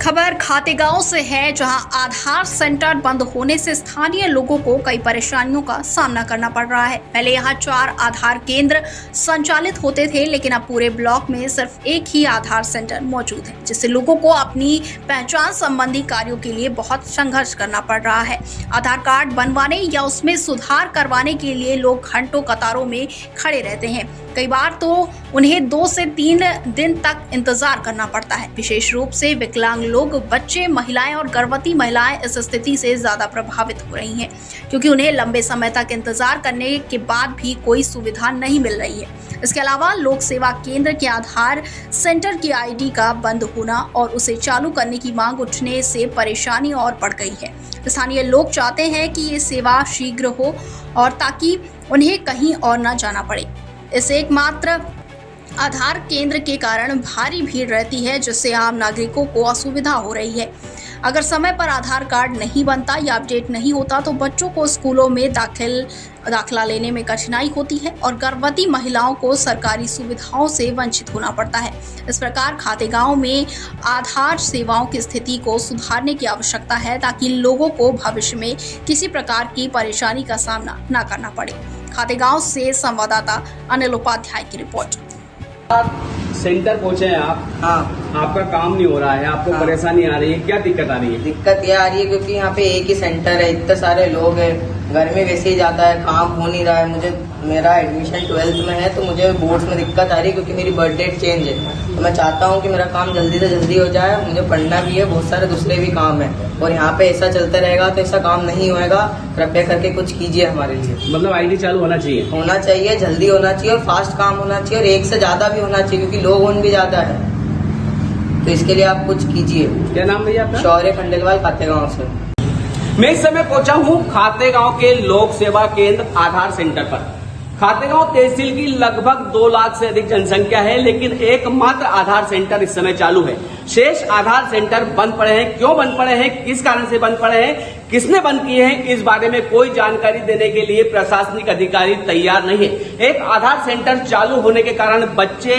खबर खातेगांव से है, जहां आधार सेंटर बंद होने से स्थानीय लोगों को कई परेशानियों का सामना करना पड़ रहा है। पहले यहां 4 आधार केंद्र संचालित होते थे, लेकिन अब पूरे ब्लॉक में सिर्फ एक ही आधार सेंटर मौजूद है, जिससे लोगों को अपनी पहचान संबंधी कार्यों के लिए बहुत संघर्ष करना पड़ रहा है। आधार कार्ड बनवाने या उसमें सुधार करवाने के लिए लोग घंटों कतारों में खड़े रहते हैं। कई बार तो उन्हें 2 से 3 दिन तक इंतजार करना पड़ता है। विशेष रूप से विकलांग लोग, बच्चे, महिलाएं और गर्भवती महिलाएं इस स्थिति से ज्यादा प्रभावित हो रही हैं, क्योंकि उन्हें लंबे समय तक इंतजार करने के बाद भी कोई सुविधा नहीं मिल रही है। इसके अलावा लोक सेवा केंद्र के आधार सेंटर की आईडी का बंद होना और उसे चालू करने की मांग उठने से परेशानी और बढ़ गई है। स्थानीय लोग चाहते हैं कि ये सेवा शीघ्र हो और ताकि उन्हें कहीं और न जाना पड़े। इस एकमात्र आधार केंद्र के कारण भारी भीड़ रहती है, जिससे आम नागरिकों को असुविधा हो रही है। अगर समय पर आधार कार्ड नहीं बनता या अपडेट नहीं होता तो बच्चों को स्कूलों में दाखिला लेने में कठिनाई होती है और गर्भवती महिलाओं को सरकारी सुविधाओं से वंचित होना पड़ता है। इस प्रकार खातेगांव में आधार सेवाओं की स्थिति को सुधारने की आवश्यकता है, ताकि लोगों को भविष्य में किसी प्रकार की परेशानी का सामना न करना पड़े। खातेगांव से संवाददाता अनिल उपाध्याय की रिपोर्ट। सेंटर पहुंचे हैं आप। हाँ, आपका काम नहीं हो रहा है, आपको हाँ। परेशानी आ रही है, क्या दिक्कत आ रही है? दिक्कत ये आ रही है क्योंकि यहाँ पे एक ही सेंटर है, इतने सारे लोग हैं, घर में वैसे ही जाता है, काम हो नहीं रहा है। मेरा एडमिशन 12th में है तो मुझे बोर्ड्स में दिक्कत आ रही है क्योंकि मेरी बर्थ डेट चेंज है। तो मैं चाहता हूँ कि मेरा काम जल्दी से जल्दी हो जाए, मुझे पढ़ना भी है, बहुत सारे दूसरे भी काम है और यहाँ पे ऐसा चलता रहेगा तो ऐसा काम नहीं होएगा। कृपया करके कुछ कीजिए हमारे लिए। मतलब आईडी चालू होना चाहिए, जल्दी होना चाहिए और फास्ट काम होना चाहिए और एक से ज्यादा भी होना चाहिए क्योंकि लोग भी ज्यादा है, तो इसके लिए आप कुछ कीजिए। क्या नाम भैया आपका? शौर्य खंडेलवाल, खातेगांव से। मैं इस समय पहुंचा हूं खातेगांव के लोक सेवा केंद्र आधार सेंटर पर। खातेगांव तहसील की लगभग 2 लाख से अधिक जनसंख्या है, लेकिन एकमात्र आधार सेंटर इस समय चालू है। शेष आधार सेंटर बंद पड़े हैं। क्यों बंद पड़े हैं, किस कारण से बंद पड़े हैं, किसने बंद किए हैं, इस बारे में कोई जानकारी देने के लिए प्रशासनिक अधिकारी तैयार नहीं है। एक आधार सेंटर चालू होने के कारण बच्चे,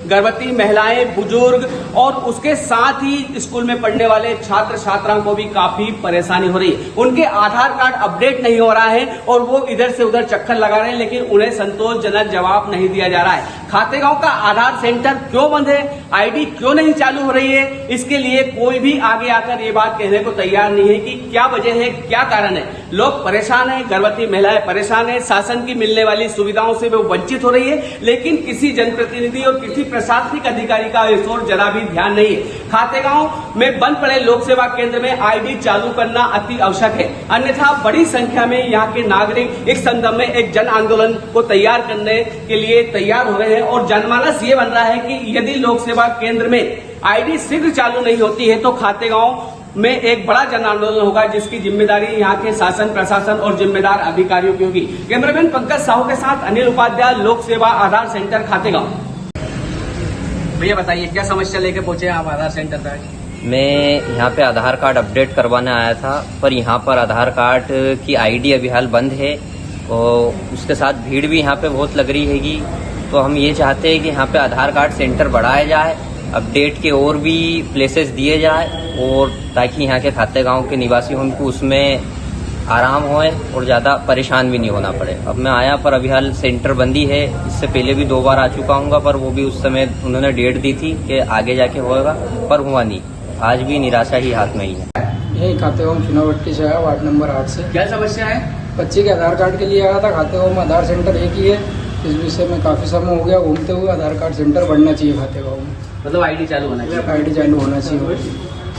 गर्भवती महिलाएं, बुजुर्ग और उसके साथ ही स्कूल में पढ़ने वाले छात्र छात्राओं को भी काफी परेशानी हो रही है। उनके आधार कार्ड अपडेट नहीं हो रहा है और वो इधर से उधर चक्कर लगा रहे हैं, लेकिन उन्हें संतोषजनक जवाब नहीं दिया जा रहा है। खातेगांव का आधार सेंटर क्यों बंद है, आईडी क्यों नहीं चालू हो रही है, इसके लिए कोई भी आगे आकर ये बात कहने को तैयार नहीं है कि क्या वजह है, क्या कारण है। लोग परेशान हैं, गर्भवती महिलाएं परेशान हैं, शासन की मिलने वाली सुविधाओं से वो वंचित हो रही है, लेकिन किसी जनप्रतिनिधि और किसी प्रशासनिक अधिकारी का इस ओर जरा भी ध्यान नहीं है। खातेगांव में बंद पड़े लोक सेवा केंद्र में आईडी चालू करना अति आवश्यक है, अन्यथा बड़ी संख्या में यहाँ के नागरिक एक संदर्भ में एक जन आंदोलन को तैयार करने के लिए तैयार हो रहे हैं और जनमानस ये बन रहा है कि यदि लोक सेवा केंद्र में आईडी शीघ्र चालू नहीं होती है तो खातेगांव में एक बड़ा जन आंदोलन होगा, जिसकी जिम्मेदारी यहाँ के शासन, प्रशासन और जिम्मेदार अधिकारियों की होगी। कैमरामैन पंकज साहू के साथ अनिल उपाध्याय, लोक सेवा आधार सेंटर, खातेगांव। भैया बताइए, क्या समस्या लेके पहुंचे आप आधार सेंटर पर? मैं यहाँ पे आधार कार्ड अपडेट करवाने आया था, पर यहाँ पर आधार कार्ड की आईडी अभी हाल बंद है और उसके साथ भीड़ भी यहाँ पे बहुत लग रही हैगी। तो हम ये चाहते हैं कि यहाँ पे आधार कार्ड सेंटर बढ़ाया जाए, अपडेट के और भी प्लेसेस दिए जाए और ताकि यहाँ के खातेगांव के निवासी उनको उसमें आराम होए और ज़्यादा परेशान भी नहीं होना पड़े। अब मैं आया पर अभी हाल सेंटर बंदी है, इससे पहले भी 2 बार आ चुका हूँ, पर वो भी उस समय उन्होंने डेट दी थी कि आगे जाके होगा, पर हुआ नहीं। आज भी निराशा ही हाथ में ही है। यही खातेगांव चुनावट्टी से आया, वार्ड नंबर 8 से। क्या समस्या है? बच्चे के आधार कार्ड के लिए आया था। खातेगांव में आधार सेंटर एक ही है, इस विषय में काफी समय हो गया घूमते हुए। आधार कार्ड सेंटर बढ़ना चाहिए खातेगांव में, मतलब आईडी चालू होना चाहिए। आईडी चालू होना चाहिए।